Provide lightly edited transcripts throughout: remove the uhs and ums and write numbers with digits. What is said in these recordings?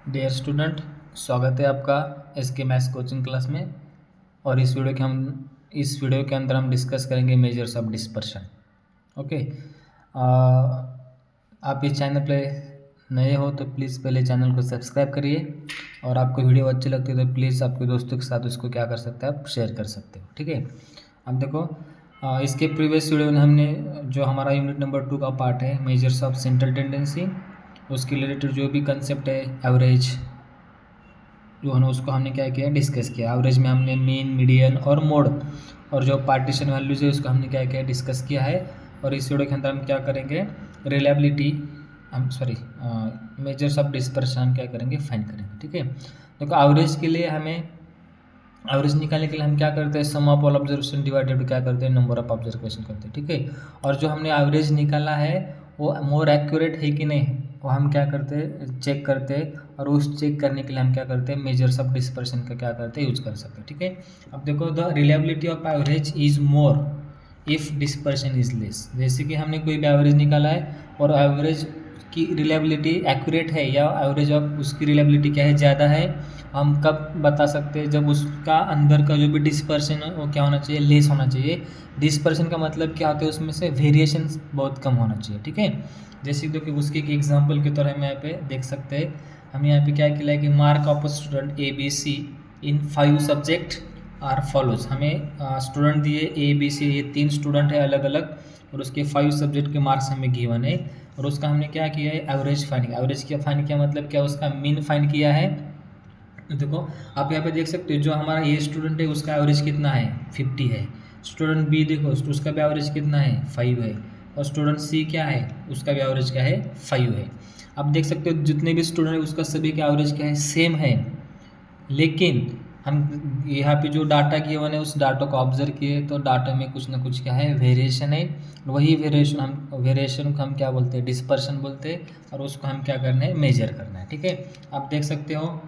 Dear student, स्वागत है आपका एसके मैथ्स कोचिंग क्लास में। और इस वीडियो के अंदर हम डिस्कस करेंगे मेजर्स ऑफ डिस्पर्शन। ओके। आप इस चैनल पे नए हो तो प्लीज़ पहले चैनल को सब्सक्राइब करिए, और आपको वीडियो अच्छी लगती है तो प्लीज़ आपके दोस्तों के साथ उसको क्या कर सकते हैं, आप शेयर कर सकते हो। ठीक है। अब देखो, इसके प्रीवियस वीडियो में हमने जो हमारा यूनिट नंबर 2 का पार्ट है मेजर्स ऑफ सेंट्रल टेंडेंसी, उसके रिलेटेड जो भी कंसेप्ट है एवरेज जो है ना, उसको हमने क्या किया, डिस्कस किया। एवरेज में हमने मीन, मीडियन और मोड और जो पार्टीशन वैल्यूज है उसको हमने क्या किया, डिस्कस किया है। और इस वीडियो के अंदर हम क्या करेंगे, रिलायबिलिटी, हम सॉरी मेजर्स ऑफ डिस्पर्शन क्या करेंगे, फाइंड करेंगे। ठीक है। देखो, एवरेज के लिए हमें एवरेज निकालने के लिए हम क्या करते हैं, सम ऑफ ऑल ऑब्जर्वेशन डिवाइडेड क्या करते हैं, नंबर ऑफ ऑब्जर्वेशन करते हैं। ठीक है। और जो हमने एवरेज निकाला है वो मोर एक्यूरेट है कि नहीं, वो हम क्या करते हैं, चेक करते हैं। और उस चेक करने के लिए हम क्या करते हैं, मेजर्स ऑफ डिस्पर्शन का क्या करते हैं, यूज कर सकते हैं। ठीक है। अब देखो, the reliability of average is more if dispersion is less. जैसे कि हमने कोई भी एवरेज निकाला है और एवरेज की रिलायबिलिटी एक्यूरेट है या एवरेज ऑफ उसकी रिलायबिलिटी क्या है, ज़्यादा है, हम कब बता सकते हैं, जब उसका अंदर का जो भी डिस्पर्शन है वो क्या होना चाहिए, लेस होना चाहिए। डिस्पर्शन का मतलब क्या होता है, उसमें से वेरिएशन बहुत कम होना चाहिए। ठीक है। जैसे कि उसकी एक एग्जांपल के तौर हम यहाँ पे देख सकते हैं। हम यहाँ पे क्या किया है कि mark of student A B C in 5 subject are follows. हमें स्टूडेंट दिए ए बी सी, ये 3 स्टूडेंट है अलग अलग, और उसके 5 सब्जेक्ट के मार्क्स हमें गिवन है। और उसका हमने क्या किया है, एवरेज फाइंड किया। एवरेज क्या फाइंड किया मतलब क्या, उसका मीन फाइंड किया है। देखो, आप यहाँ पे देख सकते हो, जो हमारा ये स्टूडेंट है उसका एवरेज कितना है, 50 है। स्टूडेंट बी देखो, उसका भी एवरेज कितना है, 5 है। और स्टूडेंट सी क्या है, उसका भी एवरेज क्या है, 5 है। आप देख सकते हो जितने भी स्टूडेंट है उसका सभी का एवरेज क्या है, सेम है। लेकिन हम यहाँ पे जो डाटा गिवन है उस डाटा को ऑब्जर्व किए तो डाटा में कुछ ना कुछ क्या है, वेरिएशन है। वही वेरिएशन को हम क्या बोलते हैं, डिस्पर्शन बोलते हैं। और उसको हम क्या करना है, मेजर करना है। ठीक है। आप देख सकते हो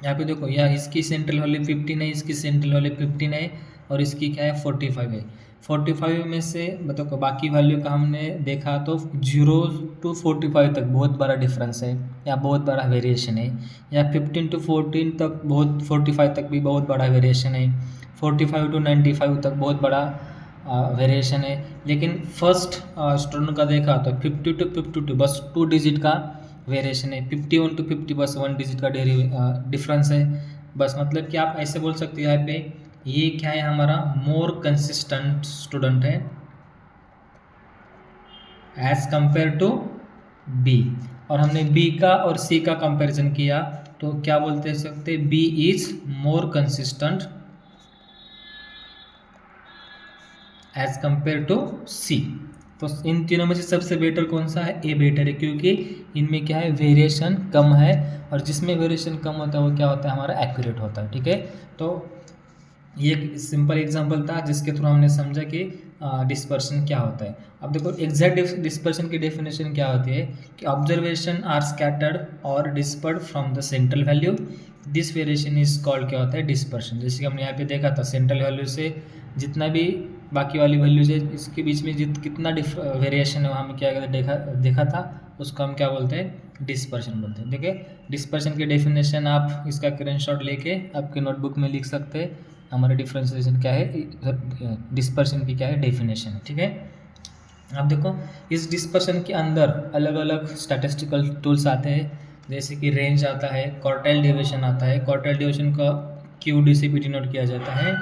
यहाँ पे, देखो यह इसकी सेंट्रल वैल्यू 15 है, इसकी सेंट्रल वैल्यू 15 है, और इसकी क्या है, 45 है। 45 में से देखो बाकी वैल्यू का हमने देखा तो 0 to 45 तक बहुत बड़ा डिफरेंस है या बहुत बड़ा वेरिएशन है। या 15 to 14 तक बहुत, 45 तक भी बहुत बड़ा वेरिएशन है। 45 to 95 तक बहुत बड़ा वेरिएशन है। लेकिन फर्स्ट स्टूडेंट का देखा तो 50 to 52 बस 2 डिजिट का वेरिएशन है। 51 to 50 बस 1 डिजिट का डिफरेंस है। बस मतलब कि आप ऐसे बोल सकते हो यहाँ पे, ये क्या है, हमारा मोर कंसिस्टेंट स्टूडेंट है एज कंपेयर टू बी। और हमने बी का और सी का कंपैरिजन किया तो क्या बोलते सकते, B is more consistent as compare to C. तो इन तीनों में से सबसे बेटर कौन सा है, ए बेटर है, क्योंकि इनमें क्या है, वेरिएशन कम है। और जिसमें वेरिएशन कम होता है वो क्या होता है, हमारा एक्यूरेट होता है। ठीक है। तो ये एक सिंपल एग्जांपल था जिसके थ्रू हमने समझा कि डिस्पर्शन क्या होता है। अब देखो, एग्जैक्ट डिस्पर्शन की डेफिनेशन क्या होती है कि ऑब्जर्वेशन आर स्कैटर्ड और dispersed from the central value, this variation is called क्या होता है, डिस्पर्शन। जैसे कि हमने यहाँ पे देखा था, सेंट्रल वैल्यू से जितना भी बाकी वाली वैल्यूज है इसके बीच में कितना वेरिएशन है, हमें क्या देखा था, उसको हम क्या बोलते हैं, डिस्पर्शन बोलते हैं। ठीक है। डिस्पर्शन की डेफिनेशन आप इसका स्क्रीनशॉट लेके आपके नोटबुक में लिख सकते हैं। हमारे डिफ्रेंशिएशन क्या है, डिस्पर्शन की क्या है, डेफिनेशन है। ठीक है। अब देखो, इस डिस्पर्शन के अंदर अलग अलग स्टैटिस्टिकल टूल्स आते हैं, जैसे कि रेंज आता है, क्वार्टाइल डेविएशन आता है। क्वार्टाइल डेविएशन का QD से भी डिनोट किया जाता है।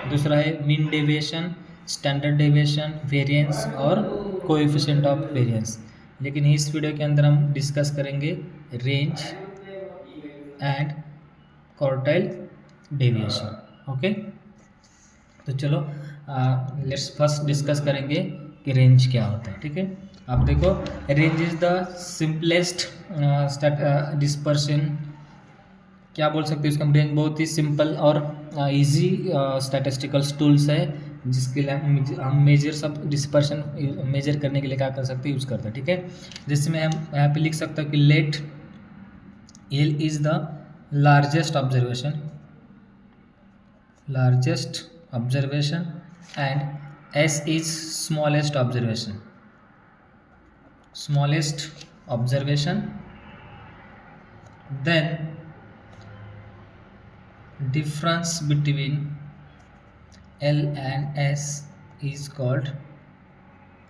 दूसरा है mean deviation, standard deviation, variance और कोएफिशिएंट ऑफ वेरिएंस। लेकिन इस वीडियो के अंदर हम डिस्कस करेंगे range and quartile deviation. Okay. तो चलो लेट्स फर्स्ट डिस्कस करेंगे कि रेंज क्या होता है। ठीक है। आप देखो, range is the simplest dispersion, क्या बोल सकते हो इसका, रेंज बहुत ही सिंपल और इजी स्टैटिस्टिकल टूल्स है जिसके लिए हम मेजर्स ऑफ डिस्पर्शन मेजर करने के लिए क्या कर सकते हैं, यूज करते हैं। ठीक है। जैसे मैं यहाँ पे लिख सकता हूँ कि let L is the largest observation and S is smallest observation then difference between L and S is called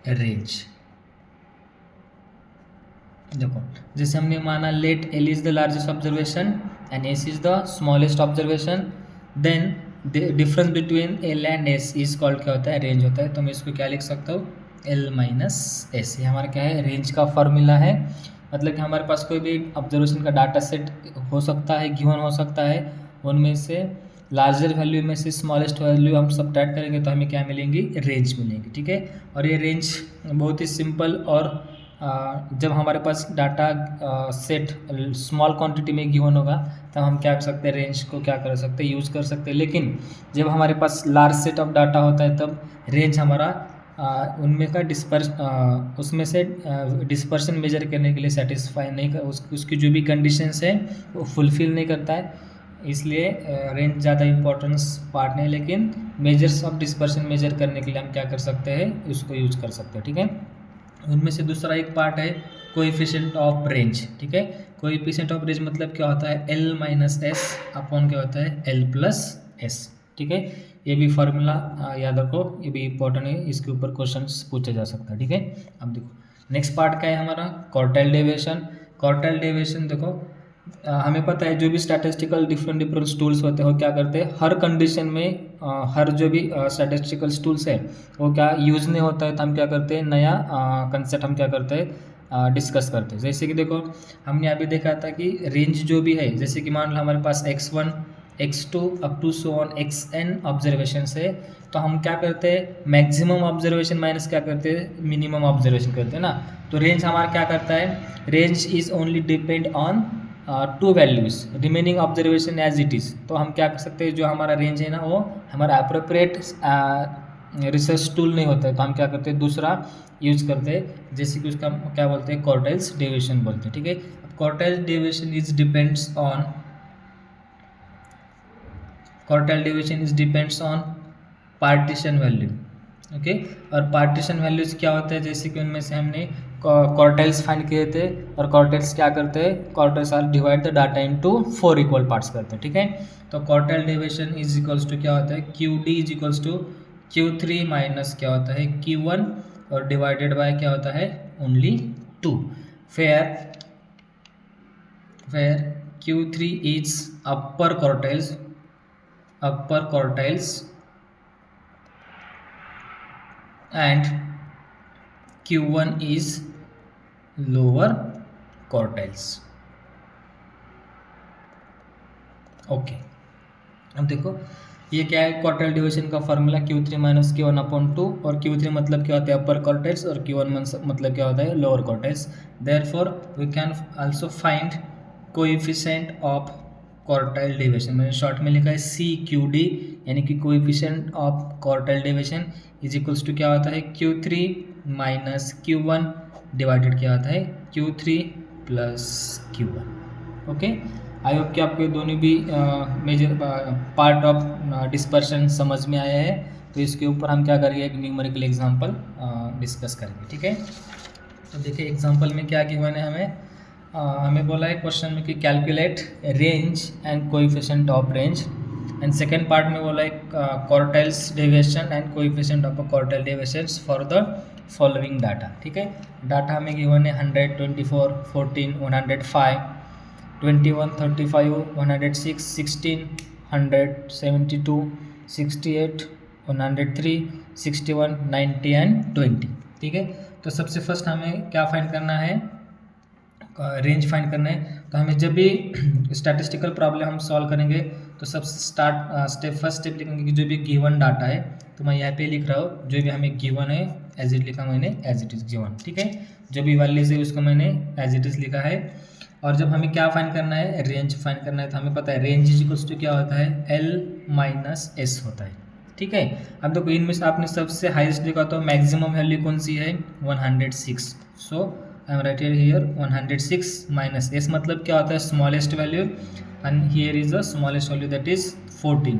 range. देखो, जैसे हमने माना let L is the largest observation and S is the smallest observation, then difference between L and S is called क्या होता है, range होता है. तो मैं इसको क्या लिख सकता हूँ, L माइनस S. ये हमारा क्या है, रेंज का फॉर्मूला है. मतलब कि हमारे पास कोई भी ऑब्जर्वेशन का डाटा सेट हो सकता है, गिवन हो सकता है, उनमें से लार्जर वैल्यू में से स्मॉलेस्ट वैल्यू हम सब्ट्रैक्ट करेंगे तो हमें क्या मिलेंगी, रेंज मिलेंगी. ठीक है, और ये रेंज बहुत ही सिंपल, और जब हमारे पास डाटा सेट स्मॉल क्वांटिटी में गिवन होगा तब हम क्या कर सकते हैं, रेंज को क्या कर सकते हैं, यूज़ कर सकते हैं. लेकिन जब हमारे पास लार्ज सेट ऑफ डाटा होता है तब रेंज हमारा उनमें का उसमें से डिस्पर्शन मेजर करने के लिए सेटिस्फाई नहीं कर, उसकी जो भी कंडीशंस है वो फुलफिल नहीं करता है. इसलिए रेंज ज़्यादा इंपॉर्टेंस पार्ट नहीं, लेकिन मेजर्स ऑफ डिस्पर्शन मेजर करने के लिए हम क्या कर सकते हैं, उसको यूज कर सकते हैं. ठीक है, उनमें से दूसरा एक पार्ट है कोएफिशिएंट ऑफ रेंज. ठीक है, कोएफिशिएंट ऑफ रेंज मतलब क्या होता है, L माइनस एस अपॉन क्या होता है, L प्लस एस. ठीक है, ये भी फार्मूला याद रखो, ये भी इंपॉर्टेंट है, इसके ऊपर क्वेश्चंस पूछा जा सकता है. ठीक है, अब देखो नेक्स्ट पार्ट क्या है हमारा, क्वार्टाइल डेविएशन. क्वार्टाइल डेविएशन देखो, हमें पता है जो भी स्टैटिस्टिकल डिफरेंट टूल्स होते हैं वो क्या करते हैं, हर कंडीशन में हर जो भी स्टैटिस्टिकल टूल्स है वो क्या यूज़ नहीं होता है, तो हम क्या करते हैं, नया कंसेप्ट हम क्या करते हैं, डिस्कस करते हैं. जैसे कि देखो हमने अभी देखा था कि रेंज जो भी है, जैसे कि मान लो हमारे पास x1 x2 up to so on xn observation है, तो हम क्या करते हैं, मैक्सिमम ऑब्जर्वेशन माइनस क्या करते हैं, मिनिमम ऑब्जर्वेशन करते हैं ना. तो रेंज हमारा क्या करता है, range is only depend on two values remaining observation as it is. तो हम क्या कर सकते हैं, जो हमारा रेंज है ना वो हमारा अप्रोप्रिएट रिसर्च टूल नहीं होता है, तो हम क्या करते हैं, दूसरा यूज करते हैं, जैसे कि उसका क्या बोलते हैं, क्वार्टाइल्स डेविएशन बोलते हैं. ठीक है, quartile deviation is depends on partition value. Okay, और पार्टीशन वैल्यूज क्या होता है, जैसे कि उनमें से हमने क्वार्टाइल्स फाइंड किए थे, और क्वार्टाइल्स क्या करते हैं, quartiles are divide the data into 4 equal parts करते हैं. ठीक है, तो quartile deviation is equals to क्या होता है, QD is equals to Q3 minus क्या होता है, Q1, और डिवाइडेड बाय क्या होता है, only 2. Fair Q3 is upper quartiles and Q1 is lower quartiles. Okay, अब देखो ये क्या है, क्वार्टाइल डिवीजन का formula Q3 minus Q1 upon 2, और Q3 मतलब क्या होता है, अपर क्वार्टाइल्स, और Q1 मतलब क्या होता है, lower quartiles. Therefore we can also find coefficient of quartile deviation. मैंने शॉर्ट में लिखा है CQD, यानी कि coefficient of quartile deviation is equals to क्या होता है, Q3 माइनस Q1 डिवाइडेड क्या होता है, Q3 plus Q1. Okay, I hope कि आपको दोनों भी मेजर पार्ट ऑफ डिस्पर्शन समझ में आया है. तो इसके ऊपर हम क्या करेंगे, एक न्यूमेरिकल एग्जांपल डिस्कस करेंगे. ठीक है, तो देखिए एग्जांपल में क्या गिवन है, हमें बोला है क्वेश्चन में कि calculate range and coefficient of range, and second part में बोला है quartiles deviation and coefficient of quartile deviations for the following data. ठीक है, डाटा हमें गिवन है 100, 24, 14, 105, 21, 35, 106, 16, 100, 72, 68, 103, 61, 90 एंड 20. ठीक है, तो सबसे फर्स्ट हमें क्या फाइंड करना है, रेंज फाइंड करना है. तो हमें जब भी स्टैटिस्टिकल प्रॉब्लम हम सॉल्व करेंगे तो सबसे फर्स्ट स्टेप लिखेंगे कि जो भी गिवन डाटा है, तो मैं यहाँ पे लिख रहा हूँ, जो भी हमें गिवन है एज इट लिखा मैंने, एज इट इज़ गिवन. ठीक है, जो भी वैल्यूज है उसको मैंने एज इट इज़ लिखा है. और जब हमें क्या फाइंड करना है, रेंज फाइंड करना है, तो हमें पता है रेंज इज इक्वल्स टू क्या होता है, L माइनस एस होता है. ठीक है, अब देखो इनमें से आपने सबसे हाईएस्ट लिखा तो मैक्सिमम वैल्यू कौन सी है, 106. So I am right here 106 minus S मतलब क्या होता है, smallest value, and here is the smallest value that is 14.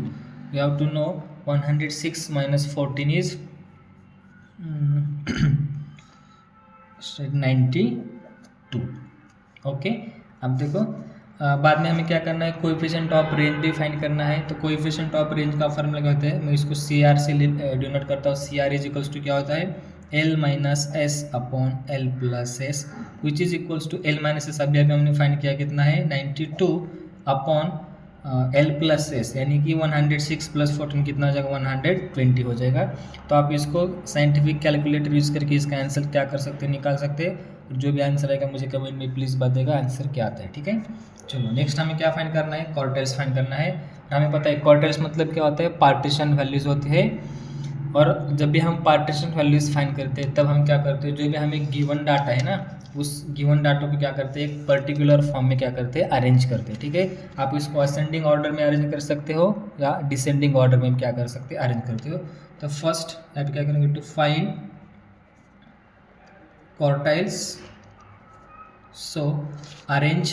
We have to know 106 minus 14 is 92. Okay, अब देखो बाद में हमें क्या करना है, कोएफिशिएंट ऑफ रेंज भी फाइंड करना है। तो कोएफिशिएंट ऑफ रेंज का फॉर्मूला क्या होता है, मैं इसको सी आर से डिनोट करता हूँ। C R is equals to क्या होता है, L minus S upon L plus S, which is equals to L minus S अभी अभी हमने फाइंड किया कितना है 92 अपॉन एल प्लस एस, यानी कि 106 प्लस 14 कितना हो जाएगा 120 हो जाएगा। तो आप इसको साइंटिफिक कैलकुलेटर यूज़ करके इसका आंसर क्या कर सकते हैं, निकाल सकते हैं। जो भी आंसर आएगा मुझे कमेंट में प्लीज़ बताइएगा आंसर क्या आता है, ठीक है। चलो नेक्स्ट हमें क्या फाइंड करना है, क्वार्टाइल्स फाइंड करना है। हमें पता है क्वार्टाइल्स मतलब क्या होता है, पार्टीशन वैल्यूज होती है। और जब भी हम पार्टीशन वैल्यूज फाइंड करते हैं तब हम क्या करते हैं, जो भी हमें गिवन डाटा है ना, उस गिवन डाटा को क्या करते हैं, एक पर्टिकुलर फॉर्म में क्या करते हैं, अरेंज करते हैं, ठीक है। आप इसको असेंडिंग ऑर्डर में अरेंज कर सकते हो या डिसेंडिंग ऑर्डर में क्या कर सकते हैं, अरेंज करते हो। तो फर्स्ट यहाँ पे क्या करेंगे, to find quartiles, so arrange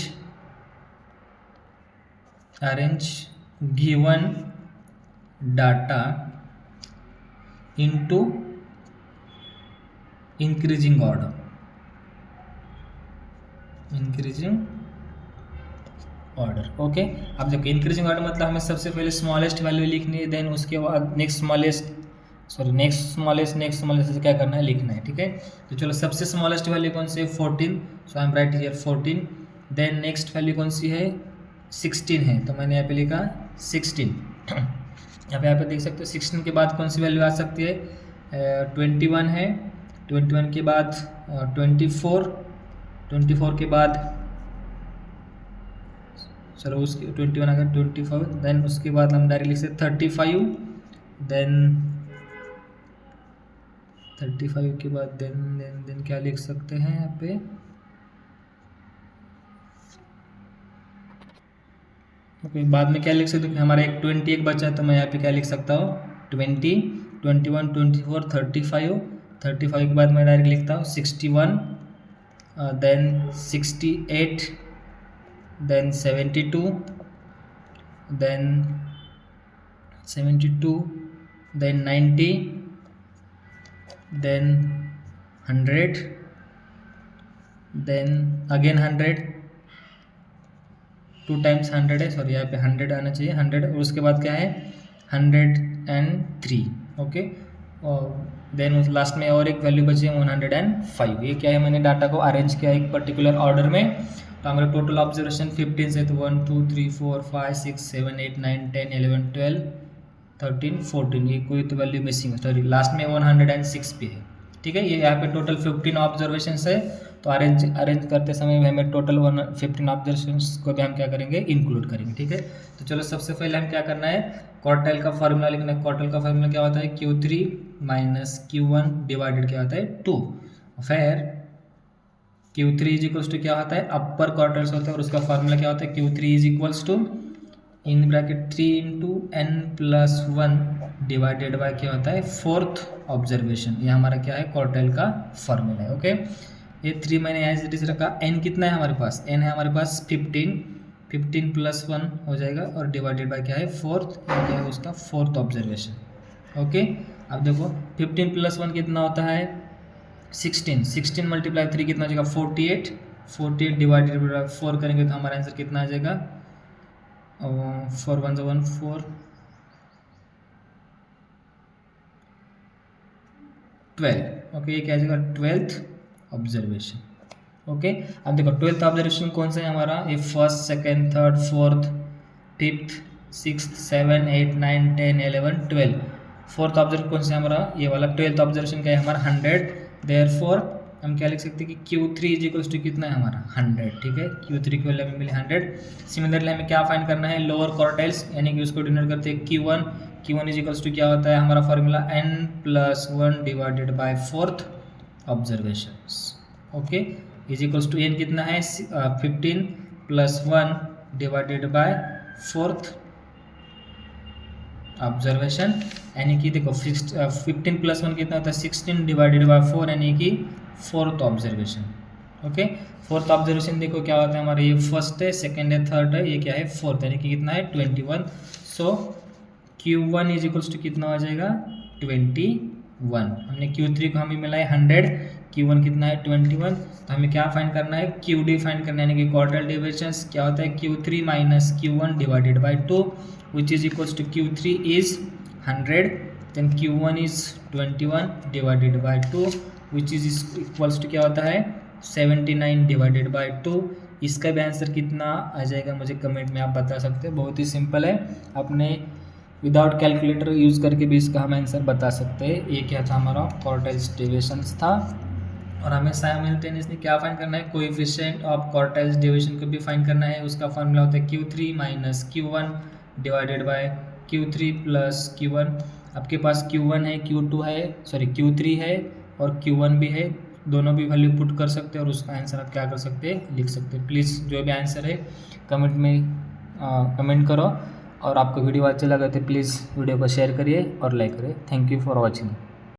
given data into increasing order, okay. अब देखो इंक्रीजिंग ऑर्डर मतलब हमें सबसे पहले स्मॉलेस्ट वैल्यू लिखनी है, देन उसके बाद नेक्स्ट स्मॉलेस्ट से क्या करना है, लिखना है, ठीक है। तो चलो सबसे स्मॉलेस्ट वैल्यू कौन सी है, 14, so I am right here 14। Then next value कौन सी है, 16 है, तो मैंने यहाँ पे लिखा 16। यहाँ पे देख सकते हो 16 के बाद कौन सी वैल्यू आ सकती है, 21 है, 21 के बाद 24 के बाद, चलो उसके 21 आ गया, 25, देन उसके बाद हम डायरेक्ट लिख सकते 35, देन 35 के बाद देन क्या लिख सकते हैं यहाँ पे, ओके बाद में क्या लिख सकते हो कि हमारा एक 21 बचा है, तो मैं यहाँ पे क्या लिख सकता हूँ 20, 21, 24, 35 के बाद मैं डायरेक्ट लिखता हूँ 61, then 68, then 72, then 90, then 100, then again 100, 2 times 100 है, सॉरी यहाँ पे 100 आना चाहिए, 100, और उसके बाद क्या है 103, ओके। और देन उस लास्ट में और एक वैल्यू बची है 105। ये क्या है, मैंने डाटा को अरेंज किया एक पर्टिकुलर ऑर्डर में। तो हमारा टोटल ऑब्जर्वेशन 15 से, तो 1 2 3 4 5 6 7 8 9 10 11 12 13 14, ये कोई तो वैल्यू मिसिंग है, सॉरी लास्ट में 106 भी है, ठीक है। ये यहाँ पे टोटल 15 ऑब्जर्वेशन है। तो अरेंज करते समय हमें टोटल 15 ऑब्जर्वेशंस को भी हम क्या करेंगे, इंक्लूड करेंगे, ठीक है। तो चलो सबसे पहले हम क्या करना है, क्वार्टाइल का फार्मूला लिखना है। क्वार्टाइल का फार्मूला क्या होता है, Q3 माइनस Q1 डिवाइडेड क्या होता है 2। फिर Q3 इज इक्वल्स टू क्या होता है, अपर क्वार्टाइल्स होता है, और उसका फार्मूला क्या होता है, Q3 is equals to in bracket 3 into n+1 divided by क्या होता है, फोर्थ ऑब्जर्वेशन। ये हमारा क्या है, क्वार्टाइल का फार्मूला है, ओके। ये 3 मैंने एज इट इज रखा। n कितना है हमारे पास, n है हमारे पास 15 प्लस 1 हो जाएगा, और डिवाइडेड बाय क्या है, फोर्थ, क्या है उसका फोर्थ ऑब्जर्वेशन, ओके। अब देखो 15 प्लस 1 कितना होता है 16 मल्टीप्लाई 3 कितना हो जाएगा 48 डिवाइडेड बाय 4 करेंगे तो हमारा आंसर कितना आ जाएगा, 4 1 1 4 12, ओके। ये क्या आ जाएगा 12th ऑब्जर्वेशन, ओके। अब देखो 12th ऑब्जर्वेशन कौन सा है हमारा, ये first second third fourth fifth sixth 7 8 9 10 11 12, fourth observation कौन सा है हमारा, ये वाला 12th ऑब्जर्वेशन क्या है हमारा 100। देयरफॉर हम क्या लिख सकते हैं कि Q3 इज इक्वल्स टू कितना है हमारा 100, ठीक है। Q3 की वैल्यू हमें मिली 100। सिमिलरली हमें क्या फाइंड करना है, लोअर क्वार्टाइल्स, यानी कि उसको डिनोट करते हैं Q1 इज इक्वल्स टू क्या होता है हमारा formula n+1 divided by fourth observations, okay. Is equals to n कितना है 15 plus 1 divided by fourth observation, यानी कि देखो 15 प्लस 1 कितना होता है 16 डिवाइडेड बाय 4, यानी कि fourth observation, okay. Fourth observation देखो क्या होता है हमारा, ये फर्स्ट है, सेकेंड है, थर्ड है, ये क्या है फोर्थ, यानी कि कितना है 21। सो Q1 इज इक्वल्स टू कितना हो जाएगा 21। हमने Q3 को हमें मिला है 100, Q1 कितना है 21, तो हमें क्या फाइंड करना है QD फाइंड करना है, यानी कि क्वार्टाइल डेविएशंस क्या होता है Q3 minus Q1 divided by 2 which is equals to Q3 is 100 then Q1 is 21 divided by 2 which is equals to क्या होता है 79 डिवाइडेड बाई 2। इसका भी आंसर कितना आ जाएगा मुझे कमेंट में आप बता सकते हो, बहुत ही सिंपल है, अपने विदाउट कैलकुलेटर यूज़ करके भी इसका हम आंसर बता सकते हैं। ये क्या था हमारा क्वार्टाइल डेविएशंस था। और हमें साइमल्टेनियसली क्या फाइंड करना है कोएफिशिएंट ऑफ क्वार्टाइल डेविएशन को भी फाइंड करना है। उसका फॉर्मूला होता है Q3 minus Q1 divided by Q3 plus Q1। आपके पास Q1 है Q3 है और Q1 भी है, दोनों भी वैल्यू पुट कर सकते हैं और उसका आंसर आप क्या कर सकते हैं लिख सकते हैं। प्लीज़ जो भी आंसर है कमेंट में कमेंट करो, और आपको वीडियो अच्छा लगा तो प्लीज़ वीडियो को शेयर करिए और लाइक करिए। Thank you for watching.